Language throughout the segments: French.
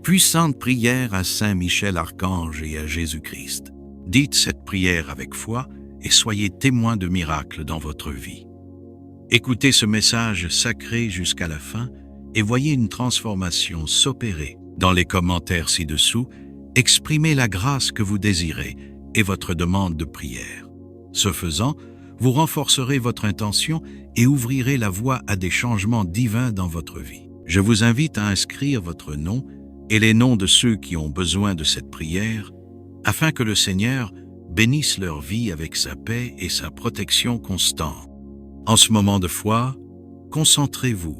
Puissante prière à Saint Michel Archange et à Jésus-Christ. Dites cette prière avec foi et soyez témoins de miracles dans votre vie. Écoutez ce message sacré jusqu'à la fin et voyez une transformation s'opérer. Dans les commentaires ci-dessous, exprimez la grâce que vous désirez et votre demande de prière. Ce faisant, vous renforcerez votre intention et ouvrirez la voie à des changements divins dans votre vie. Je vous invite à inscrire votre nom et les noms de ceux qui ont besoin de cette prière, afin que le Seigneur bénisse leur vie avec sa paix et sa protection constante. En ce moment de foi, concentrez-vous,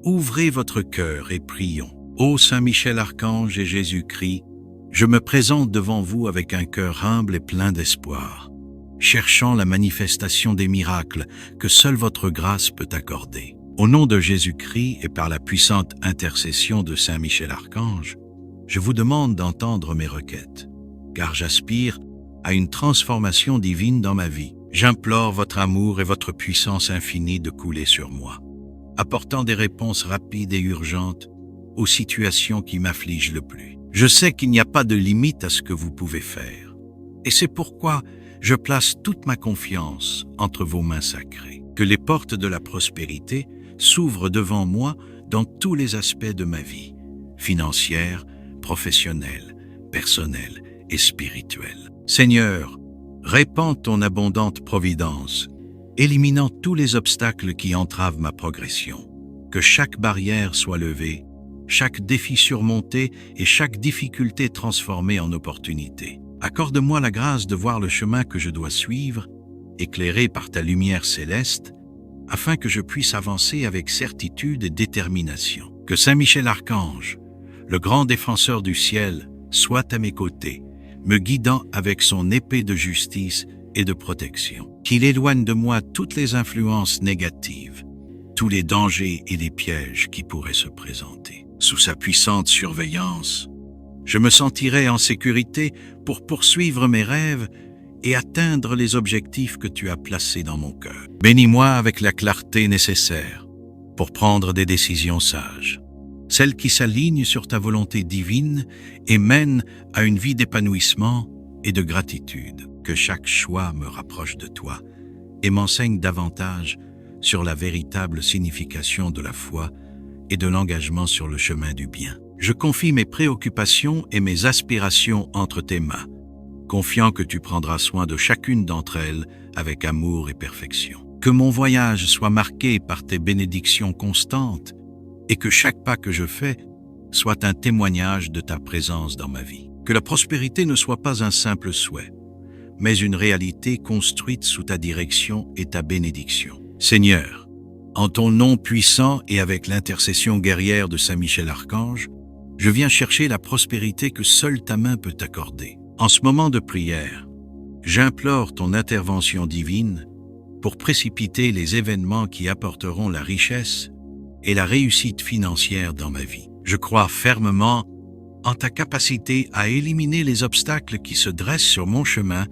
ouvrez votre cœur et prions. Ô Saint Michel Archange et Jésus-Christ, je me présente devant vous avec un cœur humble et plein d'espoir, cherchant la manifestation des miracles que seule votre grâce peut accorder. Au nom de Jésus-Christ et par la puissante intercession de Saint Michel Archange, je vous demande d'entendre mes requêtes, car j'aspire à une transformation divine dans ma vie. J'implore votre amour et votre puissance infinie de couler sur moi, apportant des réponses rapides et urgentes aux situations qui m'affligent le plus. Je sais qu'il n'y a pas de limite à ce que vous pouvez faire, et c'est pourquoi je place toute ma confiance entre vos mains sacrées. Que les portes de la prospérité s'ouvrent devant moi dans tous les aspects de ma vie, financière, professionnelle, personnelle et spirituelle. Seigneur, répands ton abondante providence, éliminant tous les obstacles qui entravent ma progression. Que chaque barrière soit levée, chaque défi surmonté et chaque difficulté transformée en opportunité. Accorde-moi la grâce de voir le chemin que je dois suivre, éclairé par ta lumière céleste, afin que je puisse avancer avec certitude et détermination. Que Saint Michel Archange, le grand défenseur du ciel, soit à mes côtés, me guidant avec son épée de justice et de protection. Qu'il éloigne de moi toutes les influences négatives, tous les dangers et les pièges qui pourraient se présenter. Sous sa puissante surveillance, je me sentirai en sécurité pour poursuivre mes rêves et atteindre les objectifs que tu as placés dans mon cœur. Bénis-moi avec la clarté nécessaire pour prendre des décisions sages, celles qui s'alignent sur ta volonté divine et mènent à une vie d'épanouissement et de gratitude. Que chaque choix me rapproche de toi et m'enseigne davantage sur la véritable signification de la foi et de l'engagement sur le chemin du bien. Je confie mes préoccupations et mes aspirations entre tes mains, confiant que tu prendras soin de chacune d'entre elles avec amour et perfection. Que mon voyage soit marqué par tes bénédictions constantes et que chaque pas que je fais soit un témoignage de ta présence dans ma vie. Que la prospérité ne soit pas un simple souhait, mais une réalité construite sous ta direction et ta bénédiction. Seigneur, en ton nom puissant et avec l'intercession guerrière de Saint Michel Archange, je viens chercher la prospérité que seule ta main peut accorder. En ce moment de prière, j'implore ton intervention divine pour précipiter les événements qui apporteront la richesse et la réussite financière dans ma vie. Je crois fermement en ta capacité à éliminer les obstacles qui se dressent sur mon chemin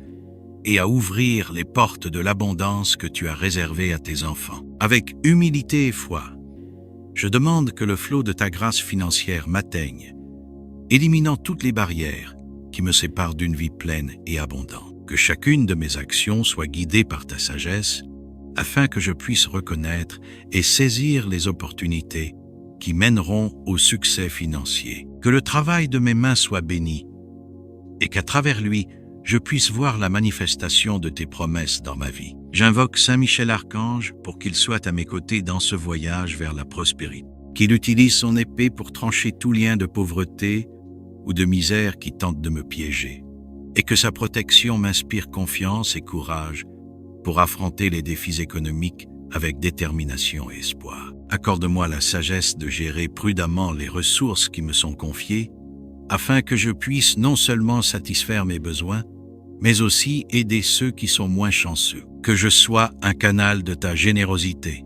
et à ouvrir les portes de l'abondance que tu as réservées à tes enfants. Avec humilité et foi, je demande que le flot de ta grâce financière m'atteigne, éliminant toutes les barrières qui me séparent d'une vie pleine et abondante. Que chacune de mes actions soit guidée par ta sagesse, afin que je puisse reconnaître et saisir les opportunités qui mèneront au succès financier. Que le travail de mes mains soit béni, et qu'à travers lui, je puisse voir la manifestation de tes promesses dans ma vie. J'invoque Saint Michel Archange pour qu'il soit à mes côtés dans ce voyage vers la prospérité, qu'il utilise son épée pour trancher tout lien de pauvreté ou de misère qui tente de me piéger, et que sa protection m'inspire confiance et courage pour affronter les défis économiques avec détermination et espoir. Accorde-moi la sagesse de gérer prudemment les ressources qui me sont confiées, afin que je puisse non seulement satisfaire mes besoins, mais aussi aider ceux qui sont moins chanceux. Que je sois un canal de ta générosité,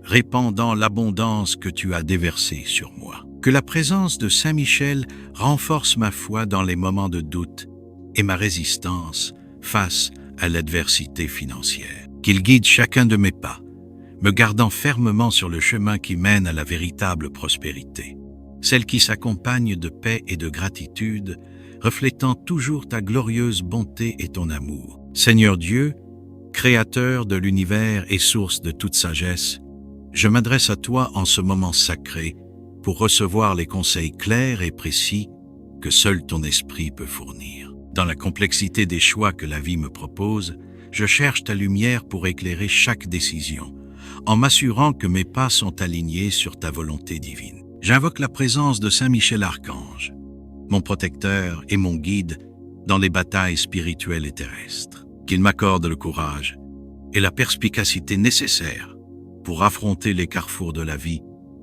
répandant l'abondance que tu as déversée sur moi. Que la présence de Saint Michel renforce ma foi dans les moments de doute et ma résistance face à l'adversité financière. Qu'il guide chacun de mes pas, me gardant fermement sur le chemin qui mène à la véritable prospérité. celle qui s'accompagne de paix et de gratitude, reflétant toujours ta glorieuse bonté et ton amour. Seigneur Dieu, Créateur de l'univers et source de toute sagesse, je m'adresse à toi en ce moment sacré pour recevoir les conseils clairs et précis que seul ton esprit peut fournir. Dans la complexité des choix que la vie me propose, je cherche ta lumière pour éclairer chaque décision, en m'assurant que mes pas sont alignés sur ta volonté divine. J'invoque la présence de Saint Michel Archange, mon protecteur et mon guide dans les batailles spirituelles et terrestres. Qu'il m'accorde le courage et la perspicacité nécessaires pour affronter les carrefours de la vie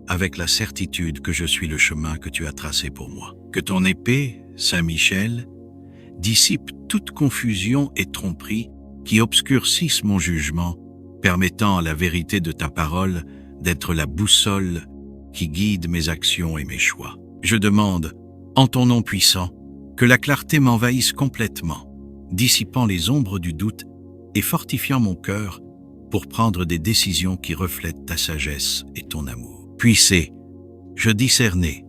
avec la certitude que je suis le chemin que tu as tracé pour moi. Que ton épée, Saint Michel, dissipe toute confusion et tromperie qui obscurcissent mon jugement, permettant à la vérité de ta parole d'être la boussole qui guide mes actions et mes choix. Je demande, en ton nom puissant, que la clarté m'envahisse complètement, dissipant les ombres du doute et fortifiant mon cœur pour prendre des décisions qui reflètent ta sagesse et ton amour. Puissez, je discernais,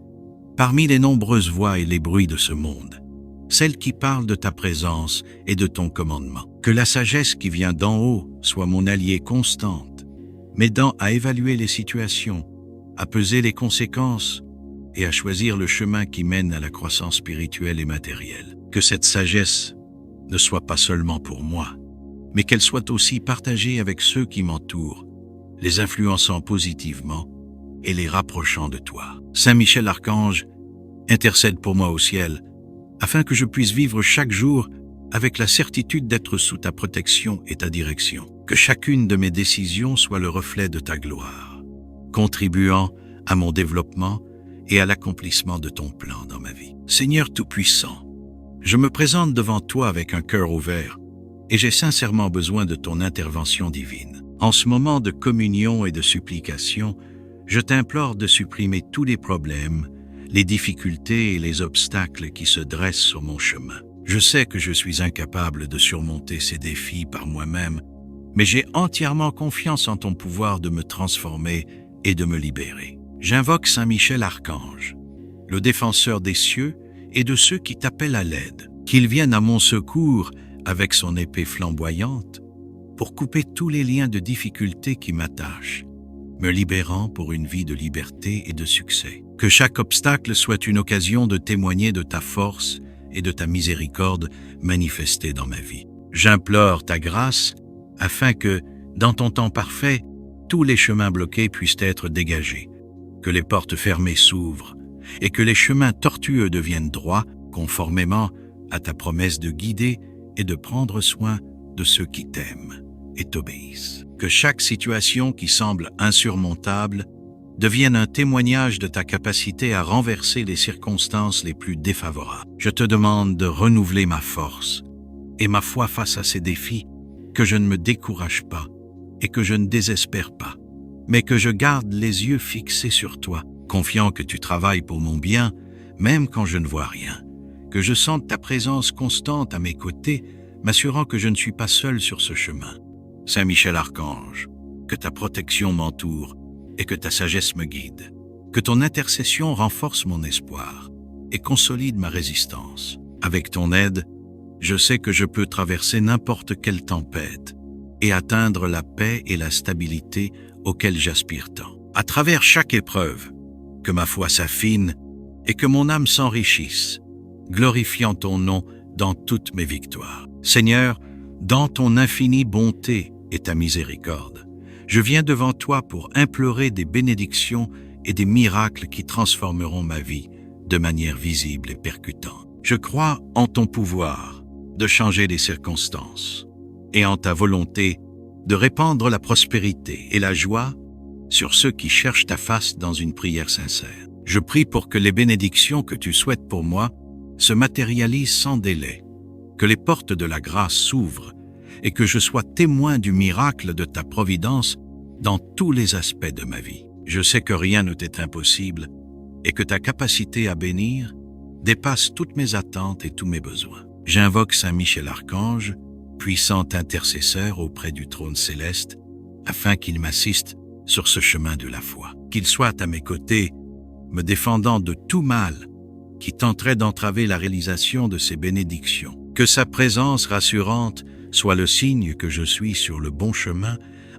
parmi les nombreuses voix et les bruits de ce monde, celle qui parle de ta présence et de ton commandement. Que la sagesse qui vient d'en haut soit mon alliée constante, m'aidant à évaluer les situations, à peser les conséquences et à choisir le chemin qui mène à la croissance spirituelle et matérielle. Que cette sagesse ne soit pas seulement pour moi, mais qu'elle soit aussi partagée avec ceux qui m'entourent, les influençant positivement et les rapprochant de toi. Saint Michel Archange, intercède pour moi au ciel, afin que je puisse vivre chaque jour avec la certitude d'être sous ta protection et ta direction. Que chacune de mes décisions soit le reflet de ta gloire, contribuant à mon développement et à l'accomplissement de ton plan dans ma vie. Seigneur Tout-Puissant, je me présente devant toi avec un cœur ouvert et j'ai sincèrement besoin de ton intervention divine. En ce moment de communion et de supplication, je t'implore de supprimer tous les problèmes, les difficultés et les obstacles qui se dressent sur mon chemin. Je sais que je suis incapable de surmonter ces défis par moi-même, mais j'ai entièrement confiance en ton pouvoir de me transformer et de me libérer. J'invoque Saint Michel Archange, le défenseur des cieux et de ceux qui t'appellent à l'aide, qu'il vienne à mon secours avec son épée flamboyante pour couper tous les liens de difficulté qui m'attachent, me libérant pour une vie de liberté et de succès. Que chaque obstacle soit une occasion de témoigner de ta force et de ta miséricorde manifestée dans ma vie. J'implore ta grâce afin que, dans ton temps parfait, tous les chemins bloqués puissent être dégagés, que les portes fermées s'ouvrent et que les chemins tortueux deviennent droits conformément à ta promesse de guider et de prendre soin de ceux qui t'aiment et t'obéissent. Que chaque situation qui semble insurmontable devienne un témoignage de ta capacité à renverser les circonstances les plus défavorables. Je te demande de renouveler ma force et ma foi face à ces défis, que je ne me décourage pas et que je ne désespère pas, mais que je garde les yeux fixés sur toi, confiant que tu travailles pour mon bien, même quand je ne vois rien. Que je sente ta présence constante à mes côtés, m'assurant que je ne suis pas seul sur ce chemin. Saint Michel Archange, que ta protection m'entoure et que ta sagesse me guide. Que ton intercession renforce mon espoir et consolide ma résistance. Avec ton aide, je sais que je peux traverser n'importe quelle tempête et atteindre la paix et la stabilité auxquelles j'aspire tant. À travers chaque épreuve, que ma foi s'affine et que mon âme s'enrichisse, glorifiant ton nom dans toutes mes victoires. Seigneur, dans ton infinie bonté et ta miséricorde, je viens devant toi pour implorer des bénédictions et des miracles qui transformeront ma vie de manière visible et percutante. Je crois en ton pouvoir de changer les circonstances et en ta volonté de répandre la prospérité et la joie sur ceux qui cherchent ta face dans une prière sincère. Je prie pour que les bénédictions que tu souhaites pour moi se matérialisent sans délai, que les portes de la grâce s'ouvrent et que je sois témoin du miracle de ta providence dans tous les aspects de ma vie. Je sais que rien ne t'est impossible et que ta capacité à bénir dépasse toutes mes attentes et tous mes besoins. J'invoque Saint Michel Archange, puissant intercesseur auprès du trône céleste, afin qu'il m'assiste sur ce chemin de la foi. Qu'il soit à mes côtés me défendant de tout mal qui tenterait d'entraver la réalisation de ces bénédictions. Que sa présence rassurante soit le signe que je suis sur le bon chemin,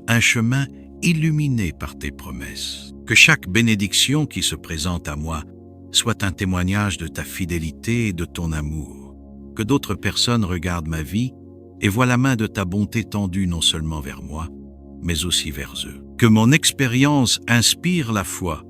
un chemin illuminé par tes promesses. Que chaque bénédiction qui se présente à moi soit un témoignage de ta fidélité et de ton amour. Que d'autres personnes regardent ma vie et voient la main de ta bonté tendue non seulement vers moi, mais aussi vers eux. Que mon expérience inspire la foi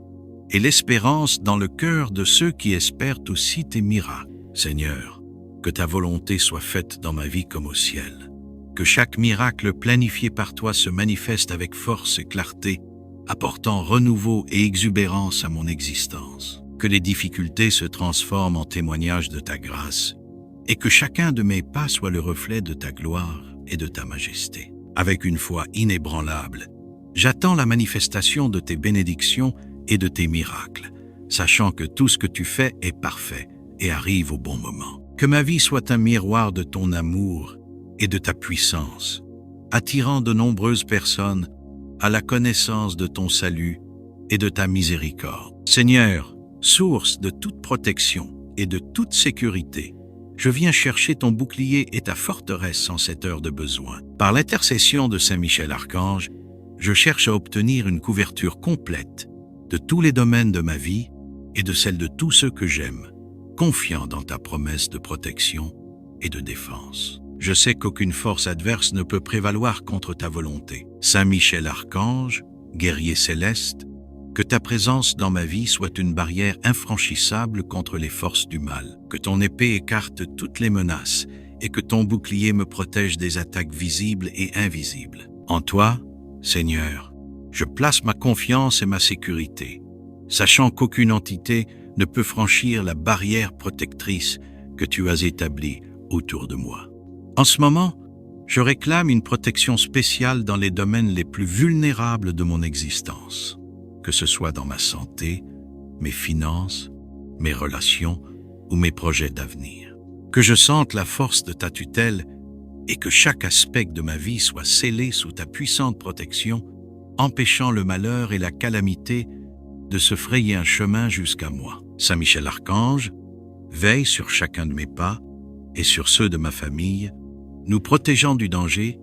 et l'espérance dans le cœur de ceux qui espèrent aussi tes miracles. Seigneur, que ta volonté soit faite dans ma vie comme au ciel. Que chaque miracle planifié par toi se manifeste avec force et clarté, apportant renouveau et exubérance à mon existence. Que les difficultés se transforment en témoignage de ta grâce et que chacun de mes pas soit le reflet de ta gloire et de ta majesté. Avec une foi inébranlable, j'attends la manifestation de tes bénédictions et de tes miracles, sachant que tout ce que tu fais est parfait et arrive au bon moment. Que ma vie soit un miroir de ton amour et de ta puissance, attirant de nombreuses personnes à la connaissance de ton salut et de ta miséricorde. Seigneur, source de toute protection et de toute sécurité, je viens chercher ton bouclier et ta forteresse en cette heure de besoin. Par l'intercession de Saint Michel Archange, je cherche à obtenir une couverture complète de tous les domaines de ma vie et de celle de tous ceux que j'aime, confiant dans ta promesse de protection et de défense. Je sais qu'aucune force adverse ne peut prévaloir contre ta volonté. Saint Michel Archange, guerrier céleste, que ta présence dans ma vie soit une barrière infranchissable contre les forces du mal, que ton épée écarte toutes les menaces et que ton bouclier me protège des attaques visibles et invisibles. En toi, Seigneur, je place ma confiance et ma sécurité, sachant qu'aucune entité ne peut franchir la barrière protectrice que tu as établie autour de moi. En ce moment, je réclame une protection spéciale dans les domaines les plus vulnérables de mon existence, que ce soit dans ma santé, mes finances, mes relations ou mes projets d'avenir. Que je sente la force de ta tutelle et que chaque aspect de ma vie soit scellé sous ta puissante protection, empêchant le malheur et la calamité de se frayer un chemin jusqu'à moi. Saint Michel Archange, veille sur chacun de mes pas et sur ceux de ma famille, nous protégeant du danger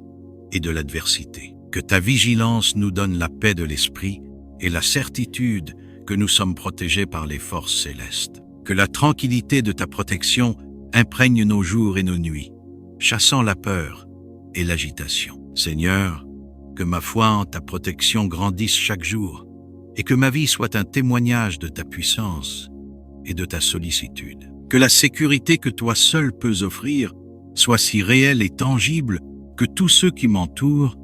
et de l'adversité. Que ta vigilance nous donne la paix de l'esprit et la certitude que nous sommes protégés par les forces célestes. Que la tranquillité de ta protection imprègne nos jours et nos nuits, chassant la peur et l'agitation. Seigneur, que ma foi en ta protection grandisse chaque jour et que ma vie soit un témoignage de ta puissance et de ta sollicitude. Que la sécurité que toi seul peux offrir soit si réelle et tangible que tous ceux qui m'entourent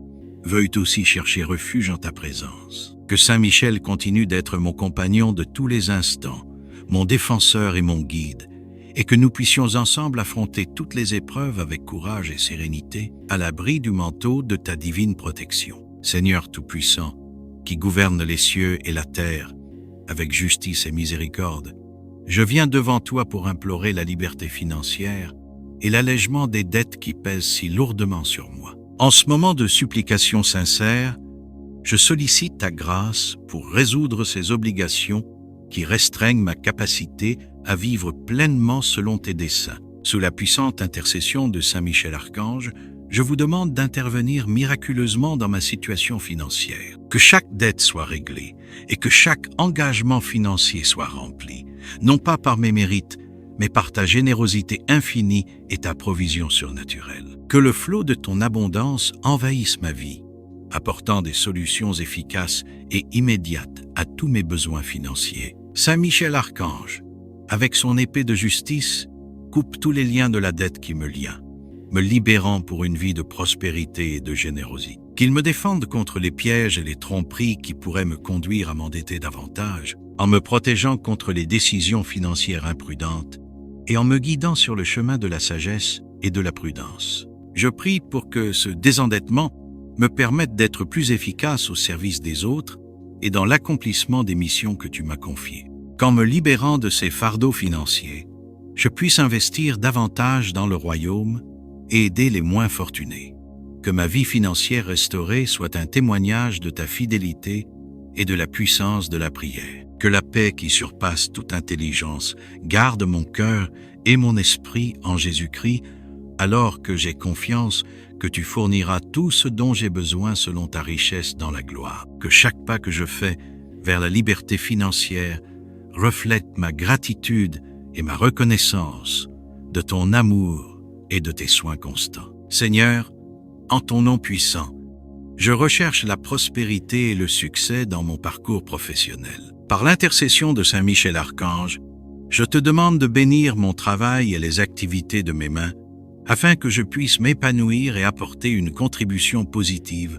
veuillent aussi chercher refuge en ta présence. Que Saint Michel continue d'être mon compagnon de tous les instants, mon défenseur et mon guide, et que nous puissions ensemble affronter toutes les épreuves avec courage et sérénité, à l'abri du manteau de ta divine protection. Seigneur Tout-Puissant, qui gouverne les cieux et la terre, avec justice et miséricorde, je viens devant toi pour implorer la liberté financière et l'allègement des dettes qui pèsent si lourdement sur moi. En ce moment de supplication sincère, je sollicite ta grâce pour résoudre ces obligations qui restreignent ma capacité à vivre pleinement selon tes desseins. Sous la puissante intercession de Saint Michel Archange, je vous demande d'intervenir miraculeusement dans ma situation financière. Que chaque dette soit réglée et que chaque engagement financier soit rempli, non pas par mes mérites, mais par ta générosité infinie et ta provision surnaturelle. Que le flot de ton abondance envahisse ma vie, apportant des solutions efficaces et immédiates à tous mes besoins financiers. Saint Michel Archange, avec son épée de justice, coupe tous les liens de la dette qui me lient, me libérant pour une vie de prospérité et de générosité. Qu'il me défende contre les pièges et les tromperies qui pourraient me conduire à m'endetter davantage, en me protégeant contre les décisions financières imprudentes et en me guidant sur le chemin de la sagesse et de la prudence. Je prie pour que ce désendettement me permette d'être plus efficace au service des autres et dans l'accomplissement des missions que tu m'as confiées. Qu'en me libérant de ces fardeaux financiers, je puisse investir davantage dans le royaume et aider les moins fortunés. Que ma vie financière restaurée soit un témoignage de ta fidélité et de la puissance de la prière. Que la paix qui surpasse toute intelligence garde mon cœur et mon esprit en Jésus-Christ, alors que j'ai confiance que tu fourniras tout ce dont j'ai besoin selon ta richesse dans la gloire. Que chaque pas que je fais vers la liberté financière reflète ma gratitude et ma reconnaissance de ton amour et de tes soins constants. Seigneur, en ton nom puissant, je recherche la prospérité et le succès dans mon parcours professionnel. Par l'intercession de Saint Michel Archange, je te demande de bénir mon travail et les activités de mes mains, afin que je puisse m'épanouir et apporter une contribution positive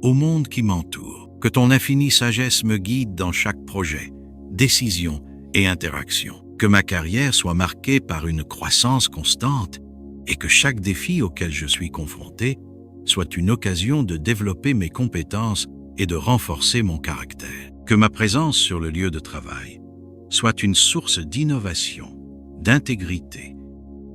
au monde qui m'entoure. Que ton infinie sagesse me guide dans chaque projet, décision et interaction. Que ma carrière soit marquée par une croissance constante et que chaque défi auquel je suis confronté soit une occasion de développer mes compétences et de renforcer mon caractère. Que ma présence sur le lieu de travail soit une source d'innovation, d'intégrité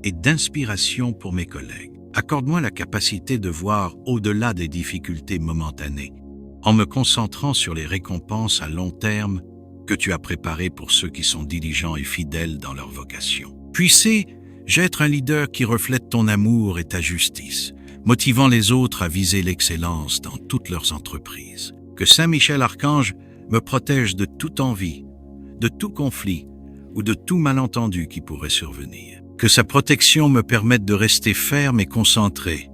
et d'inspiration pour mes collègues. Accorde-moi la capacité de voir au-delà des difficultés momentanées, en me concentrant sur les récompenses à long terme que tu as préparées pour ceux qui sont diligents et fidèles dans leur vocation. Puissé-je être un leader qui reflète ton amour et ta justice, motivant les autres à viser l'excellence dans toutes leurs entreprises. Que Saint Michel Archange me protège de toute envie, de tout conflit ou de tout malentendu qui pourrait survenir. Que sa protection me permette de rester ferme et concentré,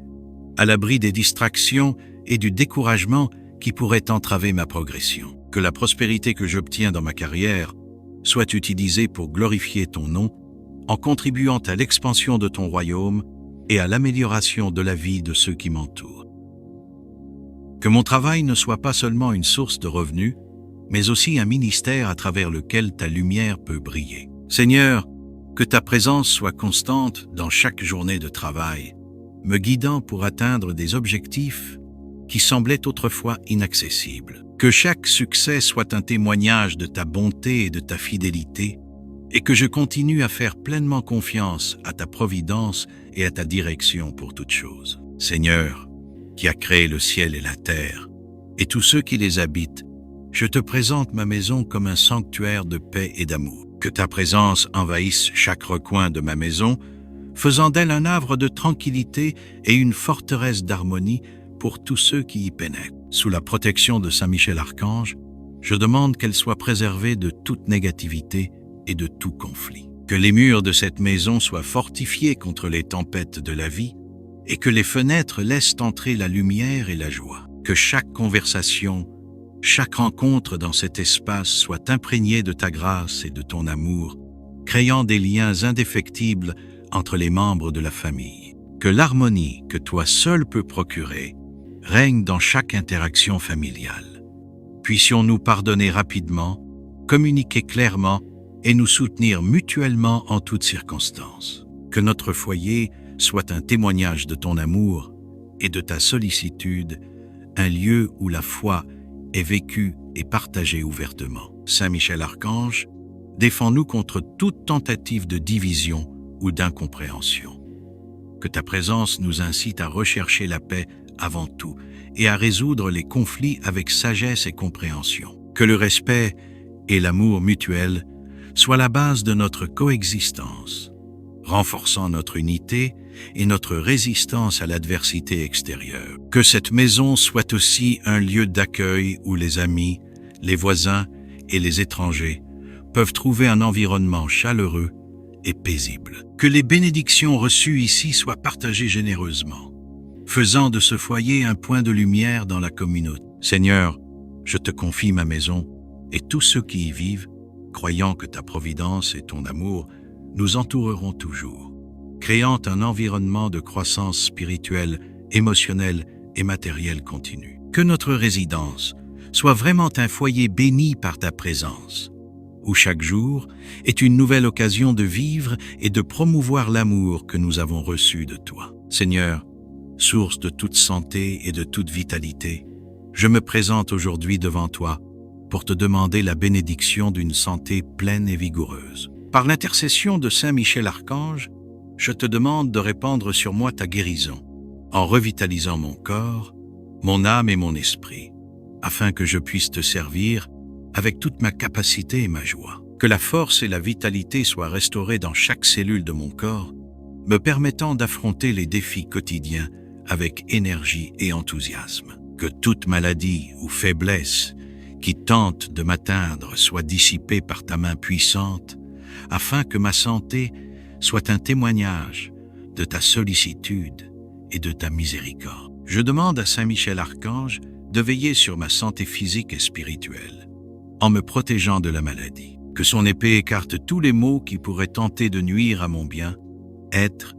à l'abri des distractions et du découragement qui pourraient entraver ma progression. Que la prospérité que j'obtiens dans ma carrière soit utilisée pour glorifier ton nom, en contribuant à l'expansion de ton royaume et à l'amélioration de la vie de ceux qui m'entourent. Que mon travail ne soit pas seulement une source de revenus, mais aussi un ministère à travers lequel ta lumière peut briller. Seigneur, que ta présence soit constante dans chaque journée de travail, me guidant pour atteindre des objectifs qui semblaient autrefois inaccessibles. Que chaque succès soit un témoignage de ta bonté et de ta fidélité, et que je continue à faire pleinement confiance à ta providence et à ta direction pour toutes choses. Seigneur, qui a créé le ciel et la terre, et tous ceux qui les habitent, je te présente ma maison comme un sanctuaire de paix et d'amour. Que ta présence envahisse chaque recoin de ma maison, faisant d'elle un havre de tranquillité et une forteresse d'harmonie pour tous ceux qui y pénètrent. Sous la protection de Saint Michel Archange, je demande qu'elle soit préservée de toute négativité et de tout conflit. Que les murs de cette maison soient fortifiés contre les tempêtes de la vie et que les fenêtres laissent entrer la lumière et la joie. Que chaque conversation, chaque rencontre dans cet espace soit imprégnée de ta grâce et de ton amour, créant des liens indéfectibles entre les membres de la famille. Que l'harmonie que toi seul peux procurer règne dans chaque interaction familiale. Puissions-nous pardonner rapidement, communiquer clairement et nous soutenir mutuellement en toutes circonstances. Que notre foyer soit un témoignage de ton amour et de ta sollicitude, un lieu où la foi est vécue et partagée ouvertement. Saint Michel Archange, défends-nous contre toute tentative de division ou d'incompréhension. Que ta présence nous incite à rechercher la paix avant tout et à résoudre les conflits avec sagesse et compréhension. Que le respect et l'amour mutuel soient la base de notre coexistence, renforçant notre unité et notre résistance à l'adversité extérieure. Que cette maison soit aussi un lieu d'accueil où les amis, les voisins et les étrangers peuvent trouver un environnement chaleureux et paisible. Que les bénédictions reçues ici soient partagées généreusement, faisant de ce foyer un point de lumière dans la communauté. Seigneur, je te confie ma maison et tous ceux qui y vivent, croyant que ta providence et ton amour nous entoureront toujours, créant un environnement de croissance spirituelle, émotionnelle et matérielle continue. Que notre résidence soit vraiment un foyer béni par ta présence, où chaque jour est une nouvelle occasion de vivre et de promouvoir l'amour que nous avons reçu de toi. Seigneur, source de toute santé et de toute vitalité, je me présente aujourd'hui devant toi pour te demander la bénédiction d'une santé pleine et vigoureuse. Par l'intercession de Saint Michel Archange, je te demande de répandre sur moi ta guérison, en revitalisant mon corps, mon âme et mon esprit, afin que je puisse te servir avec toute ma capacité et ma joie. Que la force et la vitalité soient restaurées dans chaque cellule de mon corps, me permettant d'affronter les défis quotidiens avec énergie et enthousiasme. Que toute maladie ou faiblesse qui tente de m'atteindre soit dissipée par ta main puissante, afin que ma santé soit un témoignage de ta sollicitude et de ta miséricorde. Je demande à Saint Michel Archange de veiller sur ma santé physique et spirituelle, en me protégeant de la maladie. Que son épée écarte tous les maux qui pourraient tenter de nuire à mon bien-être,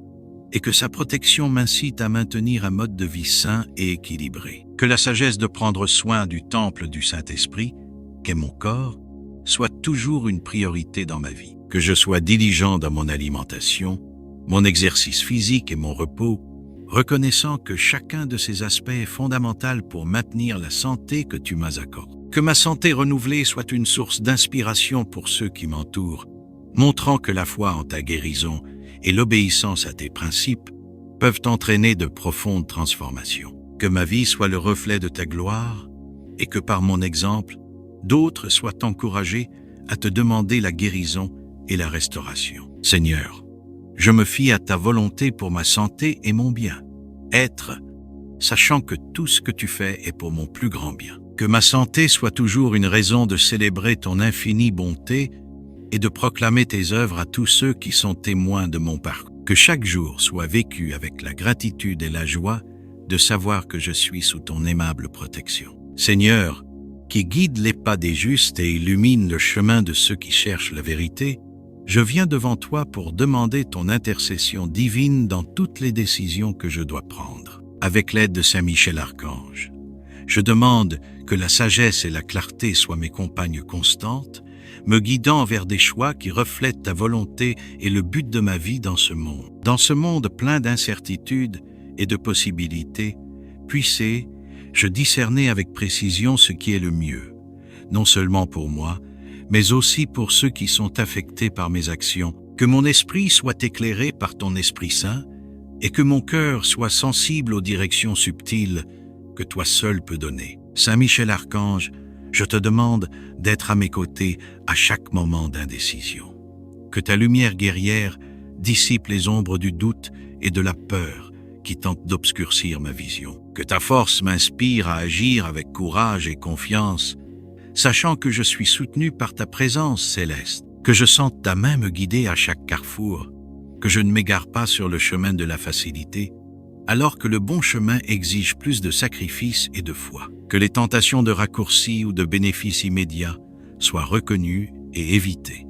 et que sa protection m'incite à maintenir un mode de vie sain et équilibré. Que la sagesse de prendre soin du temple du Saint-Esprit, qu'est mon corps, soit toujours une priorité dans ma vie. Que je sois diligent dans mon alimentation, mon exercice physique et mon repos, reconnaissant que chacun de ces aspects est fondamental pour maintenir la santé que tu m'as accordée. Que ma santé renouvelée soit une source d'inspiration pour ceux qui m'entourent, montrant que la foi en ta guérison et l'obéissance à tes principes peuvent entraîner de profondes transformations. Que ma vie soit le reflet de ta gloire et que par mon exemple, d'autres soient encouragés à te demander la guérison et la restauration. Seigneur, je me fie à ta volonté pour ma santé et mon bien-être, sachant que tout ce que tu fais est pour mon plus grand bien. Que ma santé soit toujours une raison de célébrer ton infinie bonté et de proclamer tes œuvres à tous ceux qui sont témoins de mon parcours. Que chaque jour soit vécu avec la gratitude et la joie de savoir que je suis sous ton aimable protection. Seigneur, qui guide les pas des justes et illumine le chemin de ceux qui cherchent la vérité, je viens devant toi pour demander ton intercession divine dans toutes les décisions que je dois prendre. Avec l'aide de Saint Michel Archange, je demande que la sagesse et la clarté soient mes compagnes constantes, me guidant vers des choix qui reflètent ta volonté et le but de ma vie dans ce monde. Dans ce monde plein d'incertitudes et de possibilités, puisse-je discerner avec précision ce qui est le mieux, non seulement pour moi, mais aussi pour ceux qui sont affectés par mes actions. Que mon esprit soit éclairé par ton Esprit Saint et que mon cœur soit sensible aux directions subtiles que toi seul peux donner. Saint Michel Archange, je te demande d'être à mes côtés à chaque moment d'indécision. Que ta lumière guerrière dissipe les ombres du doute et de la peur qui tentent d'obscurcir ma vision. Que ta force m'inspire à agir avec courage et confiance, sachant que je suis soutenu par ta présence céleste. Que je sente ta main me guider à chaque carrefour, que je ne m'égare pas sur le chemin de la facilité, alors que le bon chemin exige plus de sacrifice et de foi. Que les tentations de raccourcis ou de bénéfices immédiats soient reconnues et évitées,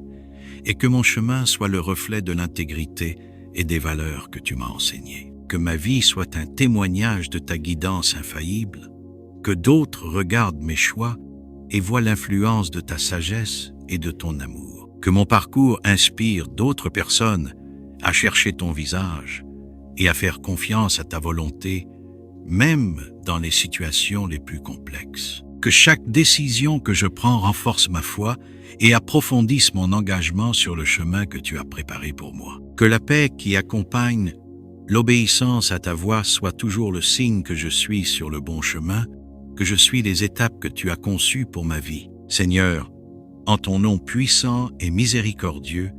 et que mon chemin soit le reflet de l'intégrité et des valeurs que tu m'as enseignées. Que ma vie soit un témoignage de ta guidance infaillible, que d'autres regardent mes choix et voient l'influence de ta sagesse et de ton amour. Que mon parcours inspire d'autres personnes à chercher ton visage et à faire confiance à ta volonté, même dans les situations les plus complexes. Que chaque décision que je prends renforce ma foi et approfondisse mon engagement sur le chemin que tu as préparé pour moi. Que la paix qui accompagne l'obéissance à ta voix soit toujours le signe que je suis sur le bon chemin, que je suis les étapes que tu as conçues pour ma vie. Seigneur, en ton nom puissant et miséricordieux,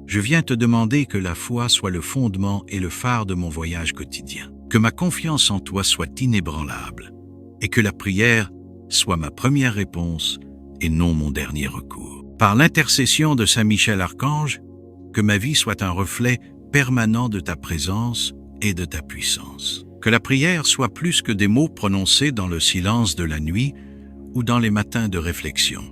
je viens te demander que la foi soit le fondement et le phare de mon voyage quotidien. Que ma confiance en toi soit inébranlable et que la prière soit ma première réponse et non mon dernier recours. Par l'intercession de Saint Michel Archange, que ma vie soit un reflet permanent de ta présence et de ta puissance. Que la prière soit plus que des mots prononcés dans le silence de la nuit ou dans les matins de réflexion.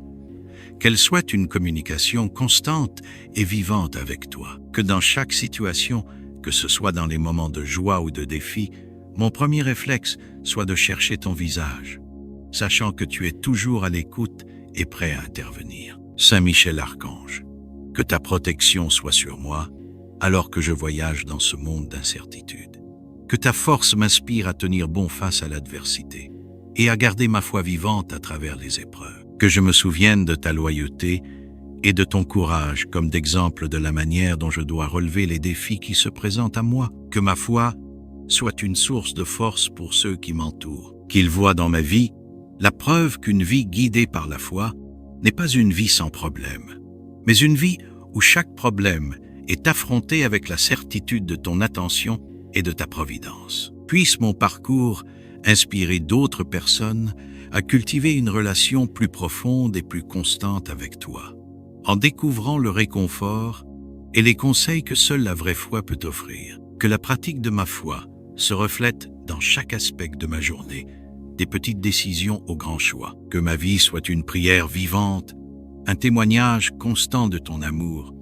Qu'elle soit une communication constante et vivante avec toi. Que dans chaque situation, que ce soit dans les moments de joie ou de défi, mon premier réflexe soit de chercher ton visage, sachant que tu es toujours à l'écoute et prêt à intervenir. Saint Michel Archange, que ta protection soit sur moi, alors que je voyage dans ce monde d'incertitude. Que ta force m'inspire à tenir bon face à l'adversité et à garder ma foi vivante à travers les épreuves. Que je me souvienne de ta loyauté et de ton courage comme d'exemple de la manière dont je dois relever les défis qui se présentent à moi. Que ma foi soit une source de force pour ceux qui m'entourent. Qu'ils voient dans ma vie la preuve qu'une vie guidée par la foi n'est pas une vie sans problème, mais une vie où chaque problème est affronté avec la certitude de ton attention et de ta providence. Puisse mon parcours inspirer d'autres personnes à cultiver une relation plus profonde et plus constante avec toi, en découvrant le réconfort et les conseils que seule la vraie foi peut offrir. Que la pratique de ma foi se reflète dans chaque aspect de ma journée, des petites décisions aux grands choix. Que ma vie soit une prière vivante, un témoignage constant de ton amour,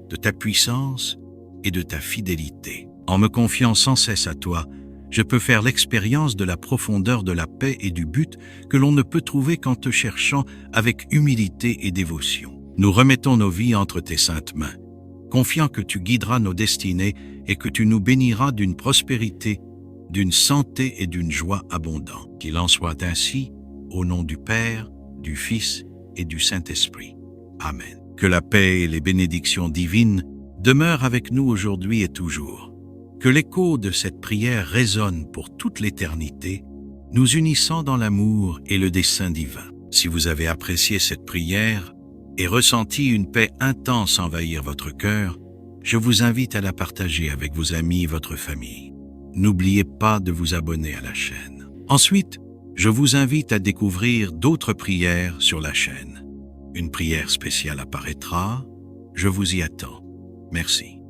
de ta puissance et de ta fidélité. En me confiant sans cesse à toi, je peux faire l'expérience de la profondeur de la paix et du but que l'on ne peut trouver qu'en te cherchant avec humilité et dévotion. Nous remettons nos vies entre tes saintes mains, confiant que tu guideras nos destinées et que tu nous béniras d'une prospérité, d'une santé et d'une joie abondante. Qu'il en soit ainsi, au nom du Père, du Fils et du Saint-Esprit. Amen. Que la paix et les bénédictions divines demeurent avec nous aujourd'hui et toujours. Que l'écho de cette prière résonne pour toute l'éternité, nous unissant dans l'amour et le dessein divin. Si vous avez apprécié cette prière et ressenti une paix intense envahir votre cœur, je vous invite à la partager avec vos amis et votre famille. N'oubliez pas de vous abonner à la chaîne. Ensuite, je vous invite à découvrir d'autres prières sur la chaîne. Une prière spéciale apparaîtra. Je vous y attends. Merci.